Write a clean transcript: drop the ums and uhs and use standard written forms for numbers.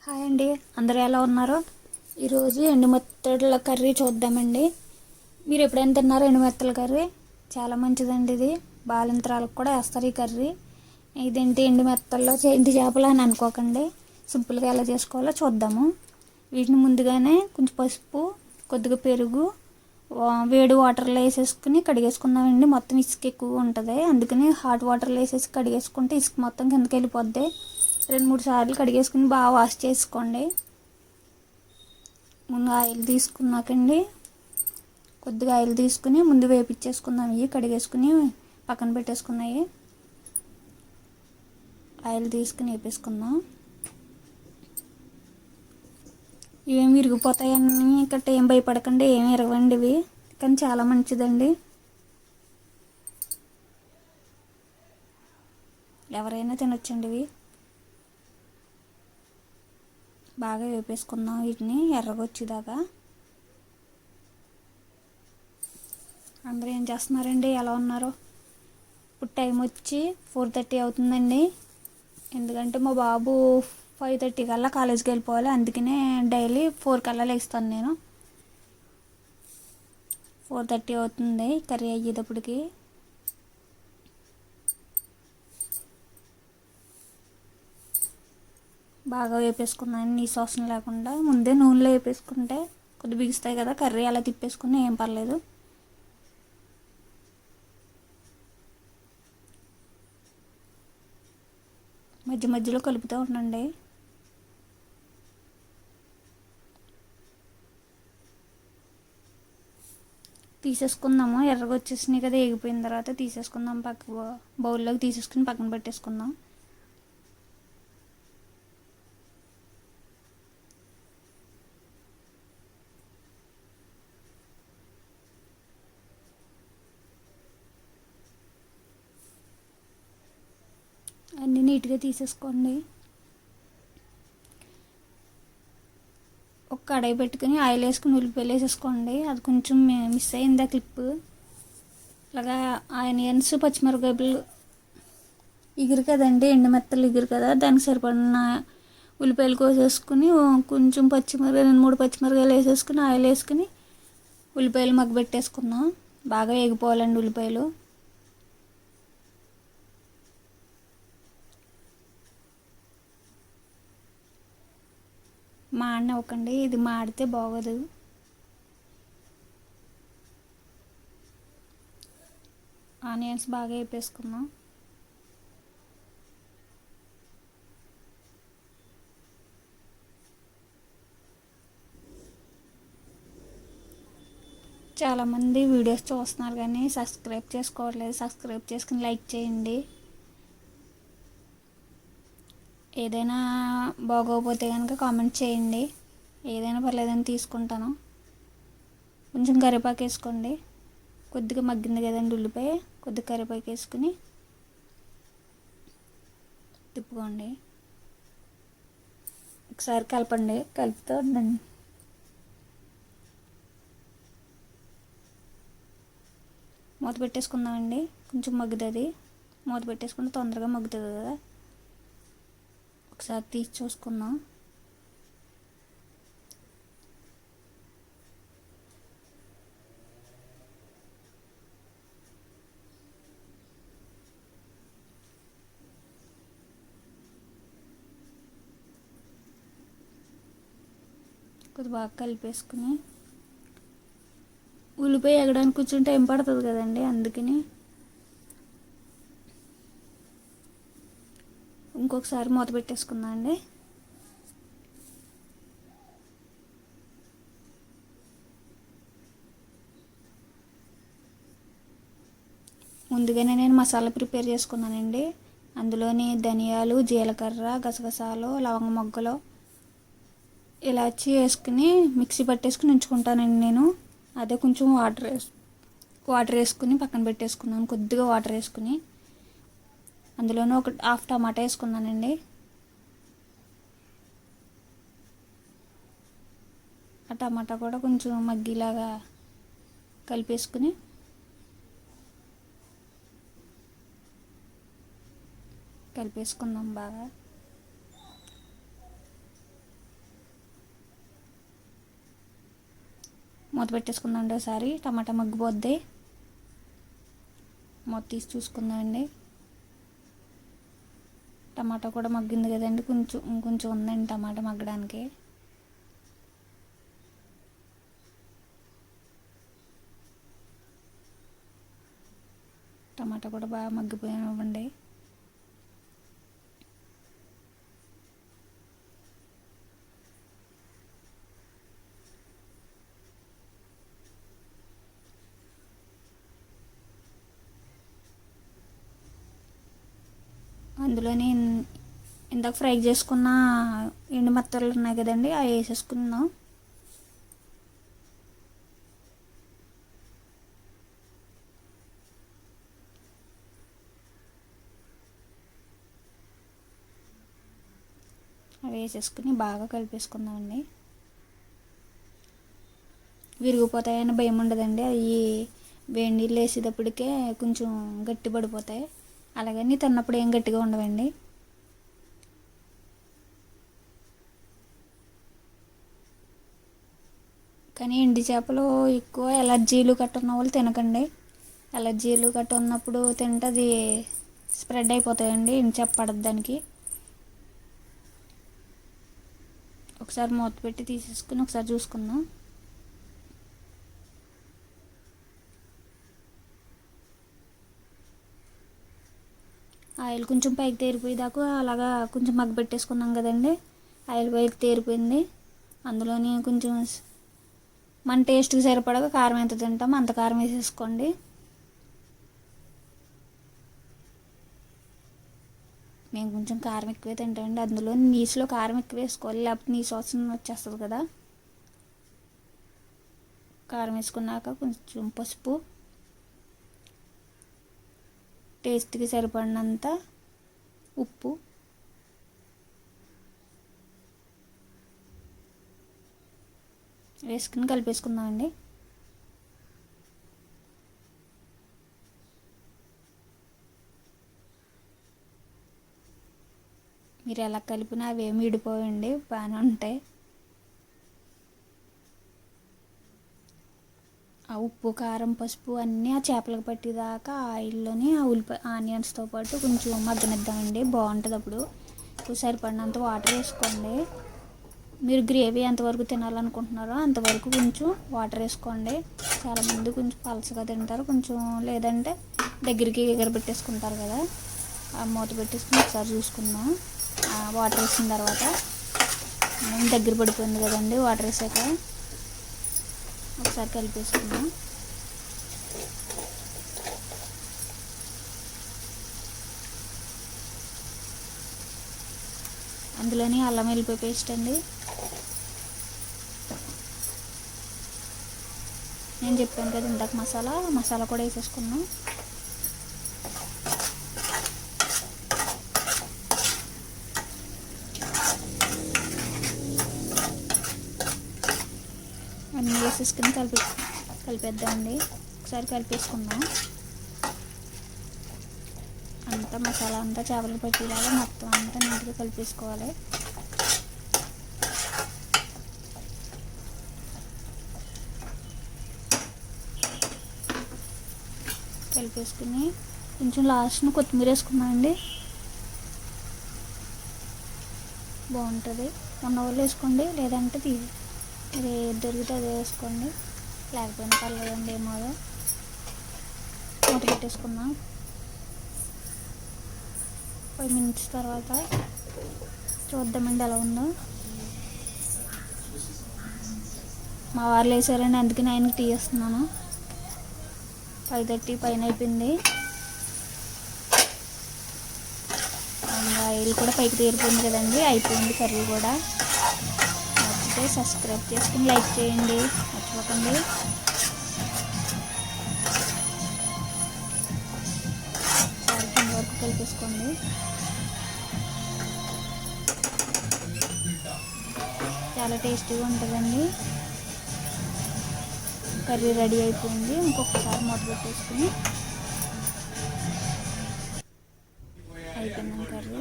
Hi అండి, అందరూ ఎలా ఉన్నారు? ఈరోజు ఎండుమెత్తల కర్రీ చూద్దామండి. మీరు ఎప్పుడైనా తిన్నారో ఎండుమెత్తల కర్రీ? చాలా మంచిదండి ఇది. బాలింతరాలకు కూడా వేస్తారు ఈ కర్రీ. ఇదేంటి ఎండుమెత్తల్లో ఎండు చేపలు అని అనుకోకండి. సింపుల్గా ఎలా చేసుకోవాలో చూద్దాము. వీటిని ముందుగానే కొంచెం పసుపు, కొద్దిగా పెరుగు, వేడి వాటర్లో వేసేసుకుని కడిగేసుకుందామండి. మొత్తం ఇసుక ఎక్కువ ఉంటుంది, అందుకని హాట్ వాటర్లో వేసేసి కడిగేసుకుంటే ఇసుక మొత్తం కిందకి వెళ్ళిపోద్ది. 2-3 సార్లు కడిగేసుకుని బాగా వాష్ చేసుకోండి. ముందు ఆయిల్ తీసుకున్నాకండి, కొద్దిగా ఆయిల్ తీసుకుని ముందు వేపించేసుకుందాం. ఇవి కడిగేసుకుని పక్కన పెట్టేసుకున్నాయి. ఆయిల్ తీసుకుని వేపేసుకుందాం. ఇవేం విరిగిపోతాయని ఇక్కడ ఏం భయపడకండి, ఏమి విరగవండి ఇవి, కానీ చాలా మంచిదండి. ఎవరైనా తినొచ్చండి ఇవి. బాగా వేపేసుకుందాం వీటిని ఎర్రగొచ్చేదాకా. అందరూ ఏం చేస్తున్నారండి, ఎలా ఉన్నారో? ఇప్పుడు టైం వచ్చి 4:30 అవుతుందండి. ఎందుకంటే మా బాబు 5:30 కల్లా కాలేజీకి వెళ్ళిపోవాలి, అందుకనే డైలీ 4 కల్లా లేస్తాను నేను. 4:30 అవుతుంది కర్రీ అయ్యేటప్పటికి. బాగా వేపేసుకున్నాను, నీ సోసం లేకుండా. ముందే నూనెలో వేపేసుకుంటే కొద్దిగా బిగుస్తాయి కదా, కర్రీ అలా తిప్పేసుకుని ఏం పర్లేదు. మధ్య మధ్యలో కలుపుతూ ఉండండి. తీసేసుకుందాము, ఎర్రగా వచ్చేసినాయి కదా, వేగిపోయిన తర్వాత తీసేసుకుందాం. బౌల్లోకి తీసేసుకుని పక్కన పెట్టేసుకుందాం. అన్నీ నీట్గా తీసేసుకోండి. ఒక కడాయి పెట్టుకుని ఆయిల్ వేసుకుని ఉల్లిపాయలు వేసేసుకోండి. అది కొంచెం మిస్ అయింది ఆ క్లిప్. అలాగా ఆనియన్స్, పచ్చిమిరపకాయలు ఇగురు కదండి, ఎండుమెత్తలు ఇగురు కదా, దానికి సరిపడిన ఉల్లిపాయలు కోసేసుకుని కొంచెం 2-3 పచ్చిమిరపకాయలు వేసేసుకుని ఆయిల్ వేసుకుని ఉల్లిపాయలు మగ్గబెట్టేసుకుందాం. బాగా వేగిపోవాలండి ఉల్లిపాయలు. మాడనివ్వకండి, ఇది మాడితే బాగోదు. ఆనియన్స్ బాగా వేపేసుకుందాం. చాలామంది వీడియోస్ చూస్తున్నారు కానీ సబ్స్క్రైబ్ చేసుకోవట్లేదు. సబ్స్క్రైబ్ చేసుకుని లైక్ చేయండి. ఏదైనా బాగోకపోతే కనుక కామెంట్ చేయండి, ఏదైనా పర్లేదని తీసుకుంటాను. కొంచెం కరివేపాకు వేసుకోండి. కొద్దిగా మగ్గింది కదండి ఉల్లిపాయ, కొద్దిగా కరివేపాకు వేసుకుని తిప్పుకోండి. ఒకసారి కలపండి, కలుపుతూ ఉండండి. మూత పెట్టేసుకుందామండి, కొంచెం మగ్గుతుంది. మూత పెట్టేసుకుంటే తొందరగా మగ్గుతుంది కదా. ఒకసారి తీసి చూసుకుందాం. కొద్దిగా బాగా కలిపేసుకుని, ఉల్లిపాయ ఎగడానికి కొంచెం టైం పడుతుంది కదండి, అందుకని ఇంకొకసారి మూత పెట్టేసుకుందాం అండి. ముందుగానే నేను మసాలా ప్రిపేర్ చేసుకున్నానండి. అందులోని ధనియాలు, జీలకర్ర, గసగసాలు, లవంగ మొగ్గలు, ఇలాచి వేసుకుని మిక్సీ పట్టేసుకుని ఉంచుకుంటానండి నేను. అదే కొంచెం వాటర్ వేసుకుని పక్కన పెట్టేసుకున్నాను. కొద్దిగా వాటర్ వేసుకుని అందులోనే ఒక హాఫ్ టమాటా వేసుకున్నానండి. ఆ టమాటా కూడా కొంచెం మగ్గిలాగా కలిపేసుకుని కలిపేసుకుందాం బాగా. మూత పెట్టేసుకుందామండి ఒకసారి. టమాటా మగ్గిపోద్ది. మూత తీసి చూసుకుందామండి. టమాటా కూడా మగ్గింది కదండి, కొంచెం ఉందండి టమాటా మగ్గడానికి. టమాటా కూడా బాగా మగ్గిపోయివ్వండి. అందులోని ఇందాక ఫ్రై చేసుకున్న ఎండు మెత్తలు ఉన్నాయి కదండి, అవి వేసేసుకుందాం. అవి వేసేసుకుని బాగా కలిపేసుకుందామండి. విరిగిపోతాయని భయం ఉండదండి. అవి వేడి నీళ్ళు వేసేటప్పటికే కొంచెం గట్టి పడిపోతాయి. అలాగని తిన్నప్పుడు ఏం గట్టిగా ఉండవండి. కానీ ఎండి చేపలు ఎక్కువ ఎలర్జీలు గట్ట ఉన్న వాళ్ళు తినకండి. ఎలర్జీలు గట్ట ఉన్నప్పుడు తింటే అది స్ప్రెడ్ అయిపోతాయండి. ఎండి చేప పడదు దానికి. ఒకసారి మూత పెట్టి తీసేసుకుని ఒకసారి చూసుకుందాం. ఆయిల్ కొంచెం పైకి తేరిపోయేదాకా అలాగా కొంచెం మగ్గబెట్టేసుకున్నాం కదండి. ఆయిల్ పైకి తేరిపోయింది. అందులోని కొంచెం మన టేస్ట్కి సరిపడగా కారం ఎంత తింటామో అంత కారం వేసేసుకోండి. మేము కొంచెం కారం ఎక్కువే తింటామండి. అందులో నీసులో కారం ఎక్కువ వేసుకోవాలి, లేకపోతే నీసు వాసన వచ్చేస్తుంది కదా. కారం వేసుకున్నాక కొంచెం పసుపు, టేస్ట్కి సరిపడినంత ఉప్పు, వేసుకుని కలిపేసుకుందామండి. మీరు ఎలా కలిపినా అవి ఏమి విడిపోవండి, బాగానే ఉంటాయి. ఆ ఉప్పు, కారం, పసుపు అన్నీ ఆ చేపలకు పట్టేదాకా ఆయిల్లోని ఆ ఆనియన్స్తో పాటు కొంచెం మగ్గనిద్దామండి. బాగుంటుంది అప్పుడు. సరిపడినంత వాటర్ వేసుకోండి. మీరు గ్రేవీ ఎంతవరకు తినాలనుకుంటున్నారో అంతవరకు కొంచెం వాటర్ వేసుకోండి. చాలామంది కొంచెం పలచగా తింటారు, కొంచెం లేదంటే దగ్గరికి ఎగరబెట్టేసుకుంటారు కదా. ఆ మూత పెట్టేసుకుని ఒకసారి చూసుకుందాం. వాటర్ వేసిన తర్వాత దగ్గర పడిపోయింది కదండి. వాటర్ వేసాక ఒకసారి కలిపేసుకుందాం. అందులోని అల్లం వెల్లిపాయ పేస్ట్ అండి. నేను చెప్పాను కదా ఇందాక మసాలా కూడా వేసేసుకున్నాం. అన్నీ వేసేసుకుని కలిపేద్దామండి. ఒకసారి కలిపేసుకుందాం. అంతా మసాలా అంతా చేపలు పట్టేలాగా మొత్తం అంతా నీట్గా కలిపేసుకోవాలి. కలిపేసుకుని కొంచెం లాస్ట్ను కొత్తిమీర వేసుకున్నామండి. బాగుంటుంది. ఉన్నవాళ్ళు వేసుకోండి, లేదంటే ఇది దొరికితే అది వేసుకోండి, లేకపోయినా పర్లేదండి. ఏమో మూత పెట్టేసుకున్నాం. 5 minutes తర్వాత చూద్దామండి ఎలా ఉందో. మా వారు వేసారండి, అందుకని ఆయనకి టీ ఇస్తున్నాను. 5:30 పైన అయిపోయింది. ఆయిల్ కూడా పైకి తేరిపోయింది కదండి. అయిపోయింది కర్రీ కూడా. నచ్చితే సబ్స్క్రైబ్ చేసుకుని లైక్ చేయండి, మర్చిపోకండి. ఒకసారి కింద వరకు కలిపేసుకోండి. చాలా టేస్టీగా ఉంటుందండి. కర్రీ రెడీ అయిపోయింది. ఇంకొకసారి మూత పెట్టేసుకుని అయిపోయిందండి కర్రీ.